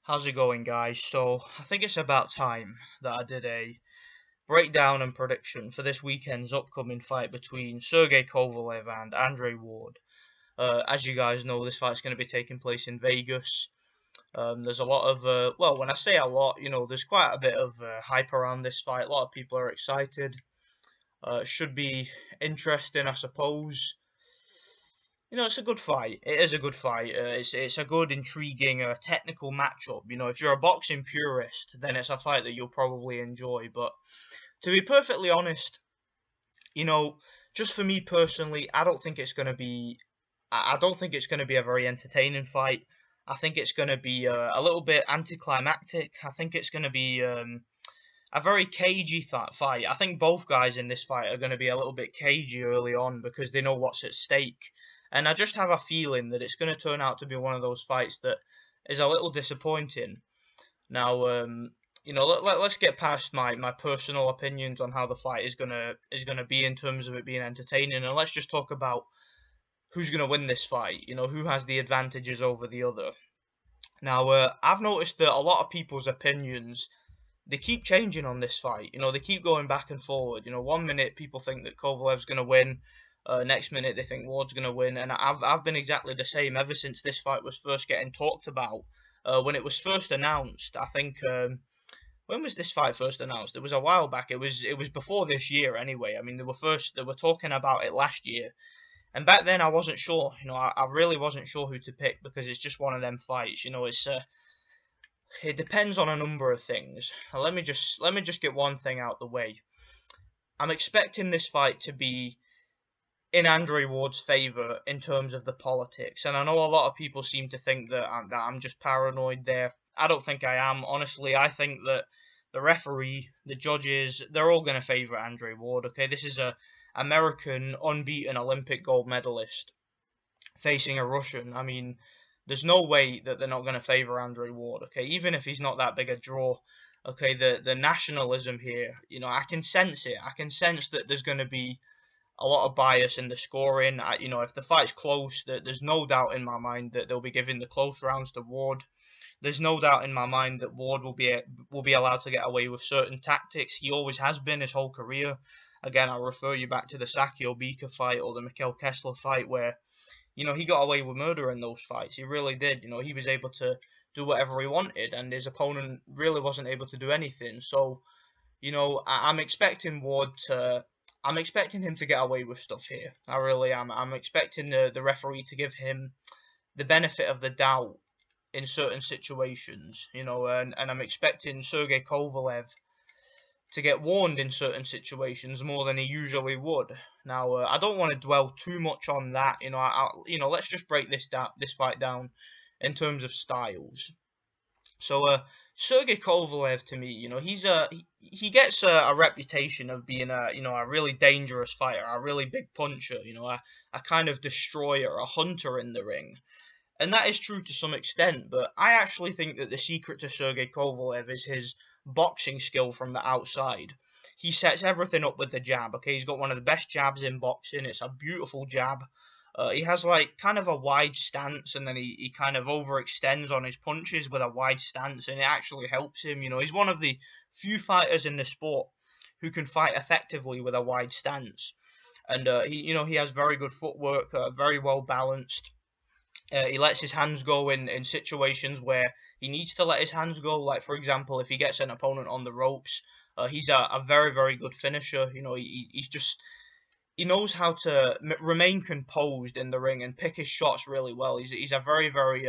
How's it going, guys? So, I think it's about time that I did a breakdown and prediction for this weekend's upcoming fight between Sergey Kovalev and Andre Ward. As you guys know, this fight's going to be taking place in Vegas. There's a lot of, well, when I say a lot, there's quite a bit of hype around this fight. A lot of people are excited. It should be interesting, I suppose. It's a good fight. It is a good fight. It's a good, intriguing, technical matchup. If you're a boxing purist, then it's a fight that you'll probably enjoy. But to be perfectly honest, you know, just for me personally, I don't think it's going to be. I don't think it's going to be a very entertaining fight. I think it's going to be a little bit anticlimactic. I think it's going to be a very cagey fight. I think both guys in this fight are going to be a little bit cagey early on because they know what's at stake. And I just have a feeling that it's going to turn out to be one of those fights that is a little disappointing. Now, let's get past my personal opinions on how the fight is gonna be in terms of it being entertaining, and let's just talk about who's gonna win this fight. Who has the advantages over the other. Now, I've noticed that a lot of people's opinions, they keep changing on this fight. They keep going back and forward. 1 minute people think that Kovalev's gonna win. Next minute they think Ward's going to win, and I've been exactly the same ever since this fight was first getting talked about. When it was first announced, I think when was this fight first announced? It was a while back. It was before this year anyway. I mean, they were talking about it last year, and back then I wasn't sure. I really wasn't sure who to pick because it's just one of them fights. It depends on a number of things. Let me just get one thing out the way. I'm expecting this fight to be in Andre Ward's favour in terms of the politics, and I know a lot of people seem to think that I'm just paranoid there. I don't think I am. Honestly, I think that the referee, the judges, they're all going to favour Andre Ward. Okay, this is a American unbeaten Olympic gold medalist facing a Russian. I mean, there's no way that they're not going to favour Andre Ward. Okay, even if he's not that big a draw. Okay, the nationalism here, I can sense it. I can sense that there's going to be a lot of bias in the scoring. If the fight's close, there's no doubt in my mind that they'll be giving the close rounds to Ward. There's no doubt in my mind that Ward will be allowed to get away with certain tactics. He always has been his whole career. Again, I'll refer you back to the Sakio Bika fight or the Mikhail Kessler fight where, he got away with murder in those fights. He really did. He was able to do whatever he wanted, and his opponent really wasn't able to do anything. So, I'm expecting Ward to. I'm expecting him to get away with stuff here. I really am. I'm expecting the referee to give him the benefit of the doubt in certain situations, and I'm expecting Sergey Kovalev to get warned in certain situations more than he usually would. Now, I don't want to dwell too much on that. Let's just break this fight down in terms of styles. So, Sergey Kovalev, to me, he gets a reputation of being a really dangerous fighter, a really big puncher, a kind of destroyer, a hunter in the ring. And that is true to some extent, but I actually think that the secret to Sergey Kovalev is his boxing skill from the outside. He sets everything up with the jab, okay? He's got one of the best jabs in boxing. It's a beautiful jab. He has kind of a wide stance, and then he kind of overextends on his punches with a wide stance, and it actually helps him. He's one of the few fighters in the sport who can fight effectively with a wide stance, and he has very good footwork, very well balanced. He lets his hands go in situations where he needs to let his hands go. Like, for example, if he gets an opponent on the ropes, he's a very, very good finisher. He knows how to remain composed in the ring and pick his shots really well. He's a very, very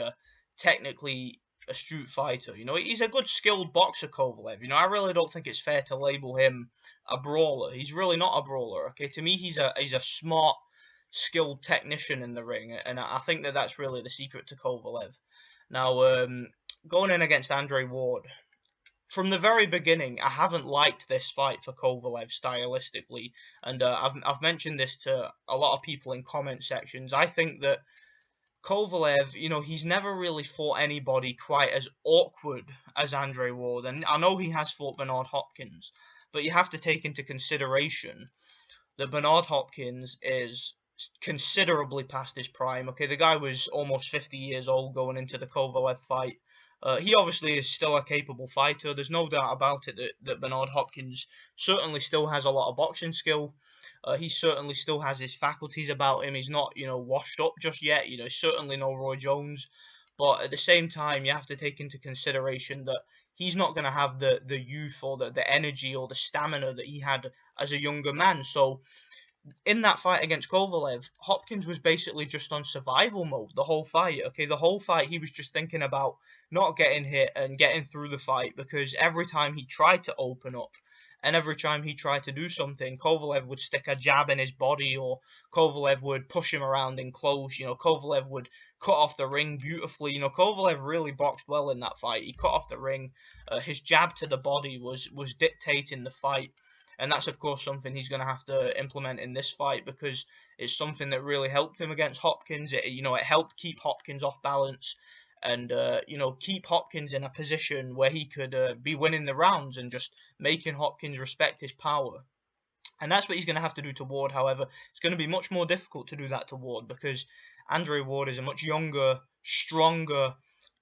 technically astute fighter. He's a good skilled boxer, Kovalev. I really don't think it's fair to label him a brawler. He's really not a brawler. Okay, to me, he's a smart, skilled technician in the ring, and I think that that's really the secret to Kovalev. Now, going in against Andre Ward. From the very beginning, I haven't liked this fight for Kovalev stylistically, and I've mentioned this to a lot of people in comment sections. I think that Kovalev, he's never really fought anybody quite as awkward as Andre Ward, and I know he has fought Bernard Hopkins, but you have to take into consideration that Bernard Hopkins is considerably past his prime. Okay, the guy was almost 50 years old going into the Kovalev fight. He obviously is still a capable fighter. There's no doubt about it that Bernard Hopkins certainly still has a lot of boxing skill. He certainly still has his faculties about him. He's not, washed up just yet. He's certainly no Roy Jones. But at the same time, you have to take into consideration that he's not going to have the youth or the energy or the stamina that he had as a younger man. So in that fight against Kovalev, Hopkins was basically just on survival mode the whole fight. Okay, the whole fight he was just thinking about not getting hit and getting through the fight, because every time he tried to open up and every time he tried to do something, Kovalev would stick a jab in his body, or Kovalev would push him around in close. Kovalev would cut off the ring beautifully. Kovalev really boxed well in that fight. He cut off the ring. His jab to the body was dictating the fight. And that's, of course, something he's going to have to implement in this fight, because it's something that really helped him against Hopkins. It helped keep Hopkins off balance and, keep Hopkins in a position where he could be winning the rounds and just making Hopkins respect his power. And that's what he's going to have to do to Ward. However, it's going to be much more difficult to do that to Ward, because Andre Ward is a much younger, stronger,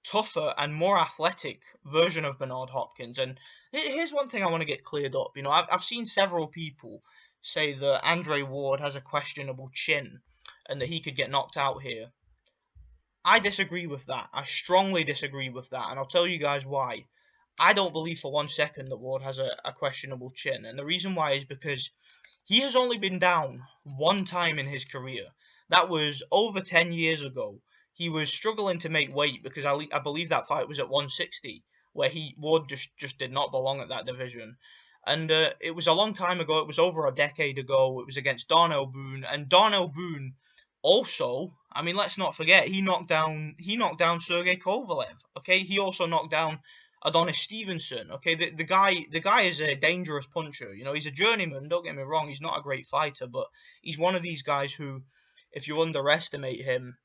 tougher and more athletic version of Bernard Hopkins. And here's one thing I want to get cleared up. I've seen several people say that Andre Ward has a questionable chin and that he could get knocked out here. I disagree with that. I strongly disagree with that, and I'll tell you guys why. I don't believe for 1 second that Ward has a questionable chin, and the reason why is because he has only been down one time in his career. That was over 10 years ago. He was struggling to make weight because I believe that fight was at 160, where Ward just did not belong at that division. And it was a long time ago. It was over a decade ago. It was against Darnell Boone, and Darnell Boone also, I mean, let's not forget, he knocked down Sergey Kovalev. Okay, he also knocked down Adonis Stevenson. Okay, the guy is a dangerous puncher. He's a journeyman. Don't get me wrong. He's not a great fighter, but he's one of these guys who, if you underestimate him,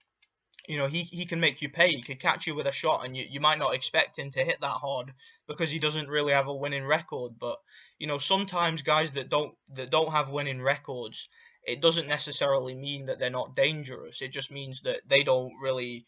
he can make you pay. He could catch you with a shot, and you might not expect him to hit that hard because he doesn't really have a winning record. But sometimes guys that don't have winning records, it doesn't necessarily mean that they're not dangerous. It just means that they don't really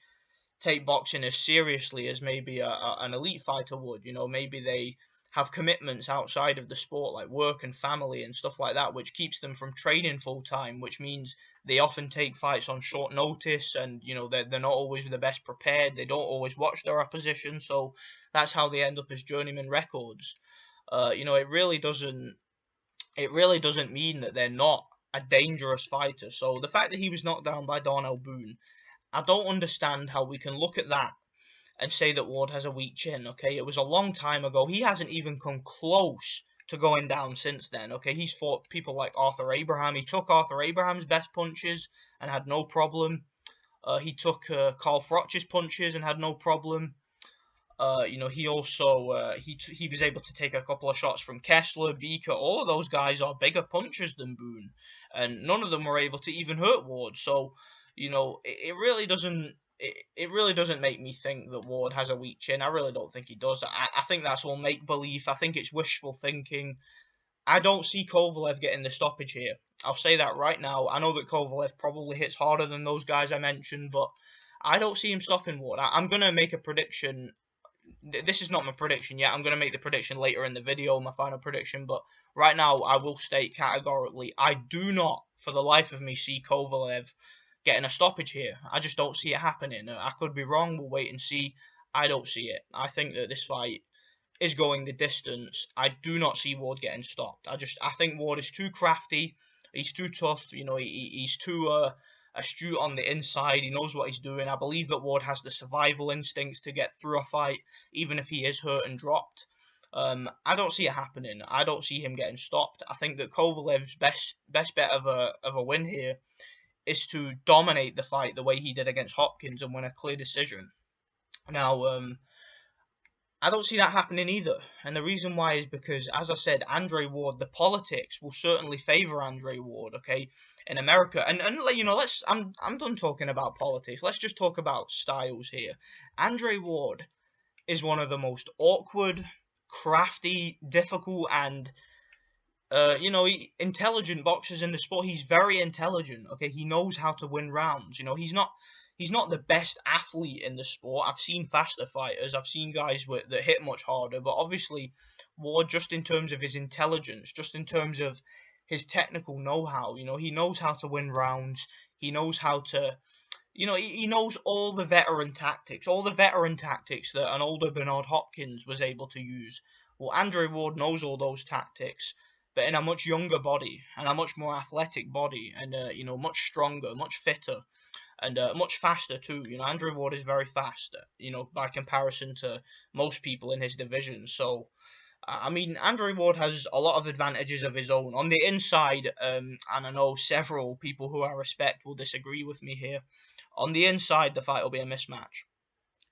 take boxing as seriously as maybe an elite fighter would. Maybe they have commitments outside of the sport, like work and family and stuff like that, which keeps them from training full time, which means they often take fights on short notice, and they're not always the best prepared. They don't always watch their opposition, so that's how they end up as journeyman records. It really doesn't mean that they're not a dangerous fighter. So the fact that he was knocked down by Darnell Boone, I don't understand how we can look at that and say that Ward has a weak chin. Okay, it was a long time ago. He hasn't even come close to going down since then. Okay, he's fought people like Arthur Abraham. He took Arthur Abraham's best punches and had no problem. He took Carl Froch's punches and had no problem. He also he was able to take a couple of shots from Kessler, Beaker. All of those guys are bigger punchers than Boone, and none of them were able to even hurt Ward. So, it really doesn't make me think that Ward has a weak chin. I really don't think he does. I think that's all make-believe. I think it's wishful thinking. I don't see Kovalev getting the stoppage here. I'll say that right now. I know that Kovalev probably hits harder than those guys I mentioned, but I don't see him stopping Ward. I'm going to make a prediction. This is not my prediction yet. I'm going to make the prediction later in the video, my final prediction. But right now, I will state categorically, I do not, for the life of me, see Kovalev getting a stoppage here. I just don't see it happening. I could be wrong. We'll wait and see. I don't see it. I think that this fight is going the distance. I do not see Ward getting stopped. I think Ward is too crafty. He's too tough. He's too astute on the inside. He knows what he's doing. I believe that Ward has the survival instincts to get through a fight, even if he is hurt and dropped. I don't see it happening. I don't see him getting stopped. I think that Kovalev's best bet of a win here is to dominate the fight the way he did against Hopkins and win a clear decision. Now, I don't see that happening either. And the reason why is because, as I said, Andre Ward, the politics will certainly favour Andre Ward, okay, in America. And I'm done talking about politics. Let's just talk about styles here. Andre Ward is one of the most awkward, crafty, difficult, and intelligent boxers in the sport. He's very intelligent. Okay, he knows how to win rounds. He's not he's not the best athlete in the sport. I've seen faster fighters. I've seen guys that hit much harder. But obviously, Ward, just in terms of his intelligence, just in terms of his technical know-how, he knows how to win rounds. He knows how to, he knows all the veteran tactics, that an older Bernard Hopkins was able to use. Well, Andre Ward knows all those tactics, but in a much younger body and a much more athletic body, and much stronger, much fitter, and much faster too. Andre Ward is very fast, by comparison to most people in his division. So, I mean, Andre Ward has a lot of advantages of his own on the inside, and I know several people who I respect will disagree with me here. On the inside, the fight will be a mismatch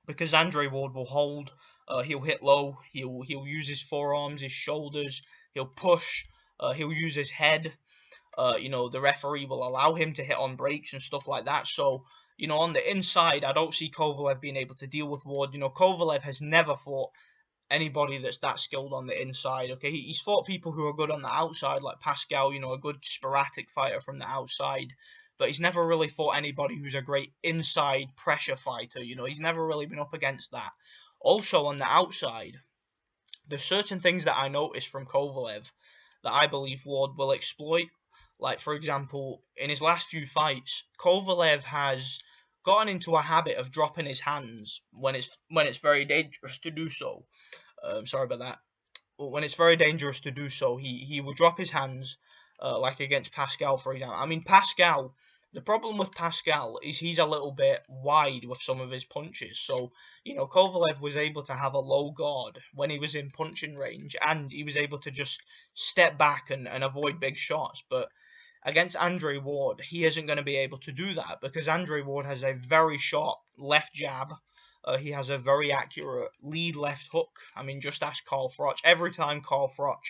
because Andre Ward will hold. He'll hit low. He'll use his forearms, his shoulders. He'll push. He'll use his head. The referee will allow him to hit on breaks and stuff like that. So, on the inside, I don't see Kovalev being able to deal with Ward. Kovalev has never fought anybody that's that skilled on the inside. Okay, he's fought people who are good on the outside, like Pascal, a good sporadic fighter from the outside. But he's never really fought anybody who's a great inside pressure fighter. He's never really been up against that. Also, on the outside, there's certain things that I noticed from Kovalev that I believe Ward will exploit. Like, for example, in his last few fights, Kovalev has gotten into a habit of dropping his hands when it's very dangerous to do so. Sorry about that. When it's very dangerous to do so, he will drop his hands, like against Pascal, for example. I mean, Pascal, the problem with Pascal is he's a little bit wide with some of his punches. So, Kovalev was able to have a low guard when he was in punching range, and he was able to just step back and avoid big shots. But against Andre Ward, he isn't going to be able to do that because Andre Ward has a very sharp left jab. He has a very accurate lead left hook. I mean, just ask Carl Froch. Every time Carl Froch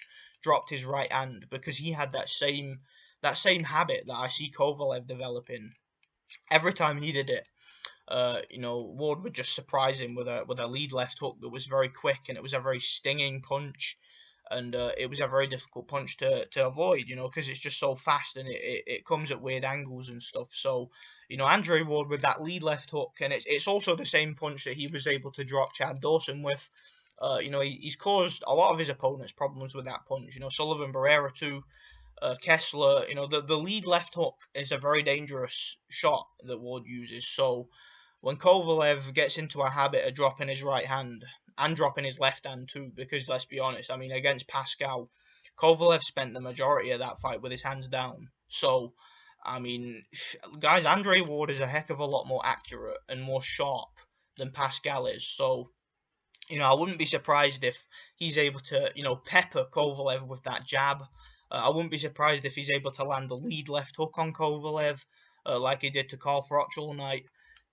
dropped his right hand, because he had that same habit that I see Kovalev developing. Every time he did it, Ward would just surprise him with a lead left hook that was very quick, and it was a very stinging punch. And it was a very difficult punch to avoid, because it's just so fast and it comes at weird angles and stuff. So, Andre Ward with that lead left hook, and it's also the same punch that he was able to drop Chad Dawson with. He's caused a lot of his opponents problems with that punch. Sullivan Barrera too, Kessler. The lead left hook is a very dangerous shot that Ward uses. So, when Kovalev gets into a habit of dropping his right hand and dropping his left hand too, because let's be honest, I mean, against Pascal, Kovalev spent the majority of that fight with his hands down. So, I mean, guys, Andre Ward is a heck of a lot more accurate and more sharp than Pascal is. So, I wouldn't be surprised if he's able to, pepper Kovalev with that jab. I wouldn't be surprised if he's able to land the lead left hook on Kovalev, like he did to Carl Froch all night.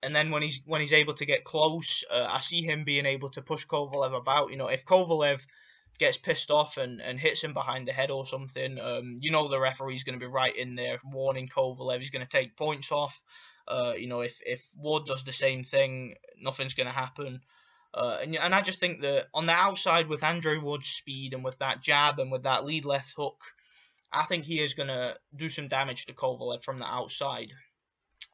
And then when he's able to get close, I see him being able to push Kovalev about. If Kovalev gets pissed off and hits him behind the head or something, the referee's going to be right in there warning Kovalev. He's going to take points off. If Ward does the same thing, nothing's going to happen. And I just think that on the outside with Andre Ward's speed and with that jab and with that lead left hook, I think he is going to do some damage to Kovalev from the outside.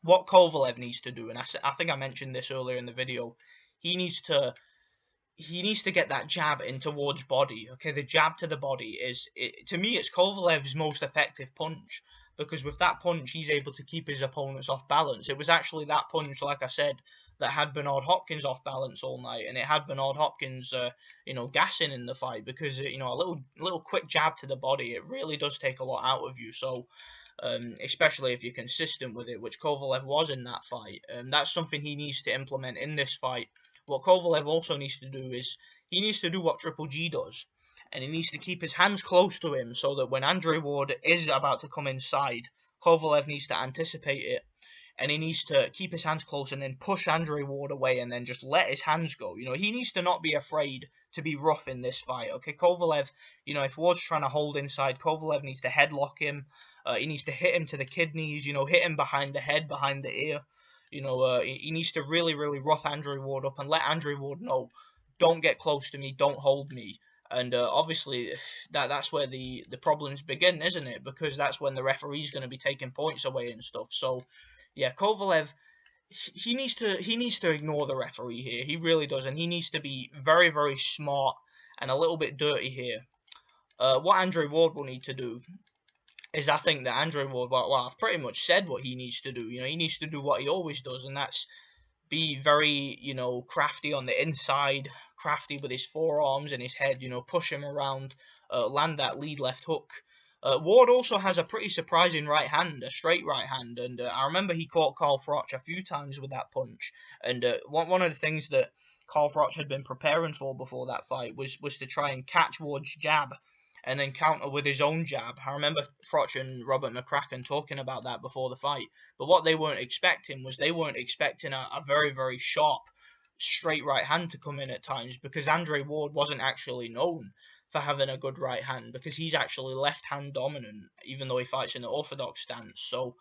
What Kovalev needs to do, and I think I mentioned this earlier in the video, he needs to get that jab into Ward's body. Okay, the jab to the body to me, it's Kovalev's most effective punch, because with that punch, he's able to keep his opponents off balance. It was actually that punch, like I said, that had Bernard Hopkins off balance all night, and it had Bernard Hopkins, gassing in the fight, because a little quick jab to the body, it really does take a lot out of you. So, especially if you're consistent with it, which Kovalev was in that fight. That's something he needs to implement in this fight. What Kovalev also needs to do is he needs to do what Triple G does, and he needs to keep his hands close to him so that when Andre Ward is about to come inside, Kovalev needs to anticipate it, and he needs to keep his hands close and then push Andre Ward away and then just let his hands go. He needs to not be afraid to be rough in this fight. Okay, Kovalev, if Ward's trying to hold inside, Kovalev needs to headlock him. He needs to hit him to the kidneys, hit him behind the head, behind the ear. He needs to really, really rough Andre Ward up and let Andre Ward know, don't get close to me, don't hold me. And obviously, that's where the problems begin, isn't it? Because that's when the referee's going to be taking points away and stuff. So, yeah, Kovalev, he needs to ignore the referee here. He really does, and he needs to be very, very smart and a little bit dirty here. What Andre Ward will need to do is, I think that Andre Ward, well, I've pretty much said what he needs to do. He needs to do what he always does, and that's be very, crafty on the inside, crafty with his forearms and his head, push him around, land that lead left hook. Ward also has a pretty surprising right hand, a straight right hand, and I remember he caught Carl Froch a few times with that punch. And one of the things that Carl Froch had been preparing for before that fight was to try and catch Ward's jab and then counter with his own jab. I remember Froch and Robert McCracken talking about that before the fight. But what they weren't expecting was they weren't expecting a very, very sharp, straight right hand to come in at times, because Andre Ward wasn't actually known for having a good right hand, because he's actually left hand dominant, even though he fights in the orthodox stance. So,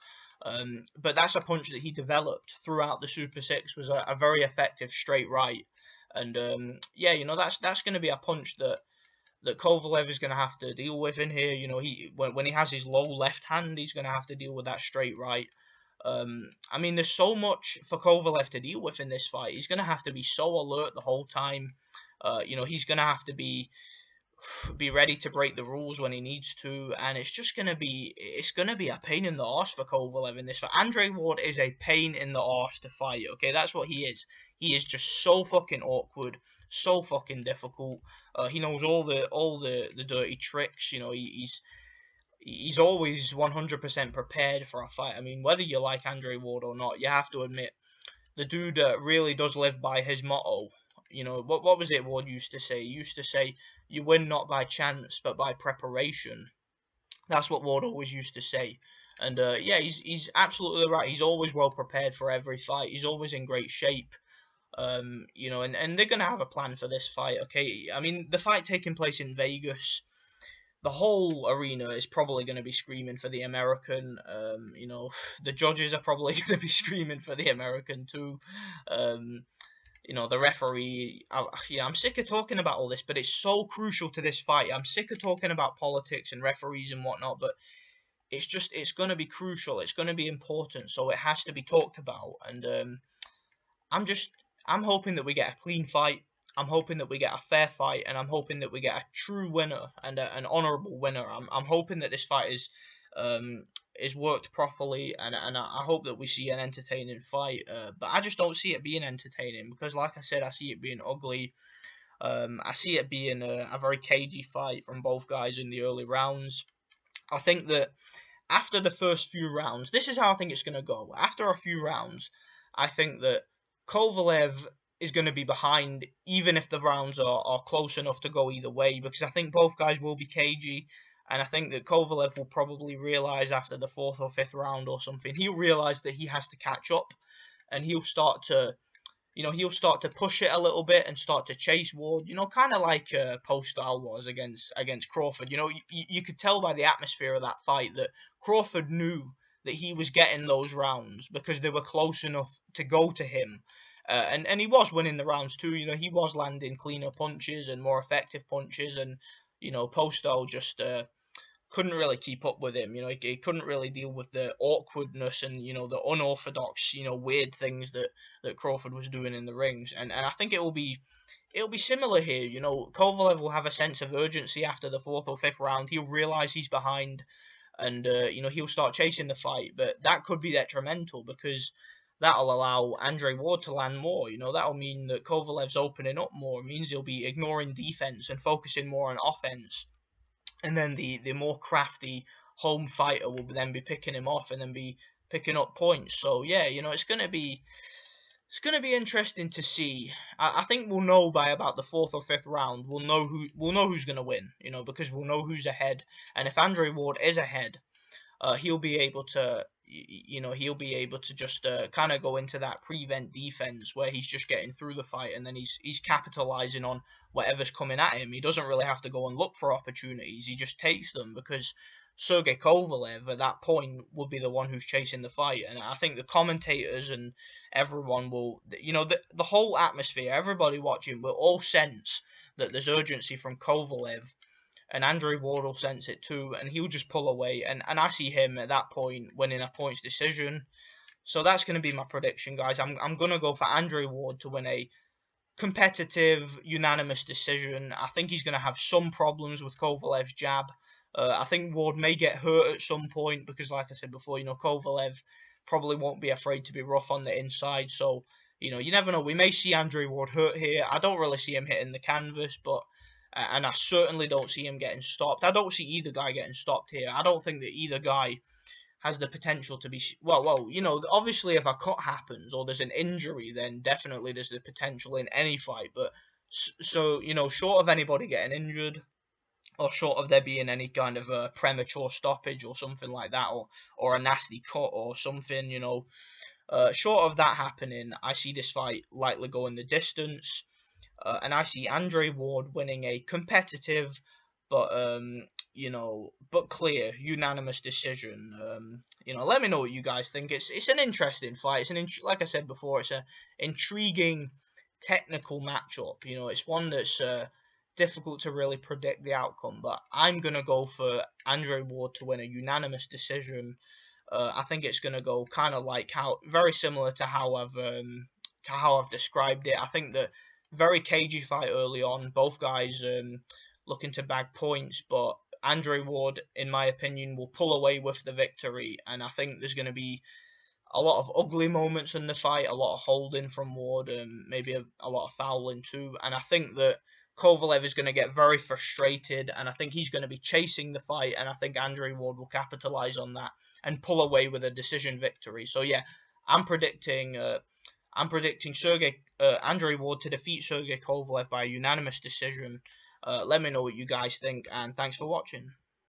but that's a punch that he developed throughout the Super Six, was a very effective straight right. And yeah, that's going to be a punch that Kovalev is going to have to deal with in here. When he has his low left hand, he's going to have to deal with that straight right. I mean, there's so much for Kovalev to deal with in this fight. He's going to have to be so alert the whole time. He's going to have to be ready to break the rules when he needs to, and it's going to be a pain in the arse for Kovalev in this fight. Andre Ward is a pain in the arse to fight. Okay, that's what he is. He is just so fucking awkward, so fucking difficult. He knows all the dirty tricks. He's always 100% prepared for a fight. I mean, whether you like Andre Ward or not, you have to admit the dude really does live by his motto. What was it Ward used to say? He used to say, "You win not by chance, but by preparation." That's what Ward always used to say. And yeah, he's absolutely right. He's always well prepared for every fight. He's always in great shape. And they're going to have a plan for this fight, okay? I mean, the fight taking place in Vegas, the whole arena is probably going to be screaming for the American. The judges are probably going to be screaming for the American too. The referee, I'm sick of talking about all this, but it's so crucial to this fight. I'm sick of talking about politics and referees and whatnot, but it's going to be crucial. It's going to be important, so it has to be talked about. And I'm hoping that we get a clean fight. I'm hoping that we get a fair fight, and I'm hoping that we get a true winner and an honourable winner. I'm hoping that this fight is worked properly, and I hope that we see an entertaining fight. But I just don't see it being entertaining, because, like I said, I see it being ugly. I see it being a very cagey fight from both guys in the early rounds. I think that after the first few rounds, this is how I think it's going to go. After a few rounds, I think that Kovalev is going to be behind, even if the rounds are close enough to go either way, because I think both guys will be cagey, and I think that Kovalev will probably realise after the 4th or 5th round or something, he'll realise that he has to catch up, and he'll start to push it a little bit and start to chase Ward, kind of like Postile was against Crawford. You could tell by the atmosphere of that fight that Crawford knew that he was getting those rounds because they were close enough to go to him. And he was winning the rounds too. He was landing cleaner punches and more effective punches, and Postile just couldn't really keep up with him. He couldn't really deal with the awkwardness and the unorthodox weird things that Crawford was doing in the rings. And I think it'll be similar here. Kovalev will have a sense of urgency after the 4th or 5th round. He'll realize he's behind, and he'll start chasing the fight. But that could be detrimental, because that'll allow Andre Ward to land more. That'll mean that Kovalev's opening up more. It means he'll be ignoring defense and focusing more on offense. And then the more crafty home fighter will then be picking him off and then be picking up points. So yeah, it's gonna be interesting to see. I think we'll know by about the 4th or 5th round. We'll know who's gonna win. Because we'll know who's ahead. And if Andre Ward is ahead, he'll be able to just kind of go into that prevent defense where he's just getting through the fight, and then he's capitalizing on whatever's coming at him. He doesn't really have to go and look for opportunities. He just takes them, because Sergey Kovalev at that point will be the one who's chasing the fight. And I think the commentators and everyone will, the whole atmosphere, everybody watching will all sense that there's urgency from Kovalev. And Andre Ward will sense it too, and he'll just pull away. And I see him at that point winning a points decision. So that's going to be my prediction, guys. I'm going to go for Andre Ward to win a competitive, unanimous decision. I think he's going to have some problems with Kovalev's jab. I think Ward may get hurt at some point because, like I said before, Kovalev probably won't be afraid to be rough on the inside. So, you never know. We may see Andre Ward hurt here. I don't really see him hitting the canvas, but and I certainly don't see him getting stopped. I don't see either guy getting stopped here. I don't think that either guy has the potential to be obviously if a cut happens or there's an injury, then definitely there's the potential in any fight. But so short of anybody getting injured, or short of there being any kind of a premature stoppage or something like that, or a nasty cut or something, short of that happening, I see this fight likely going the distance, and I see Andre Ward winning a competitive but but clear unanimous decision. Let me know what you guys think. It's an interesting fight. Like I said before, it's a intriguing technical matchup. It's one that's difficult to really predict the outcome, but I'm gonna go for Andre Ward to win a unanimous decision. I think it's gonna go kind of like very similar to how I've described it. I think that very cagey fight early on. Both guys looking to bag points, but Andre Ward, in my opinion, will pull away with the victory, and I think there's going to be a lot of ugly moments in the fight, a lot of holding from Ward, and maybe a lot of fouling too, and I think that Kovalev is going to get very frustrated, and I think he's going to be chasing the fight, and I think Andre Ward will capitalize on that and pull away with a decision victory. So yeah, I'm predicting Andre Ward to defeat Sergey Kovalev by a unanimous decision. Let me know what you guys think, and thanks for watching.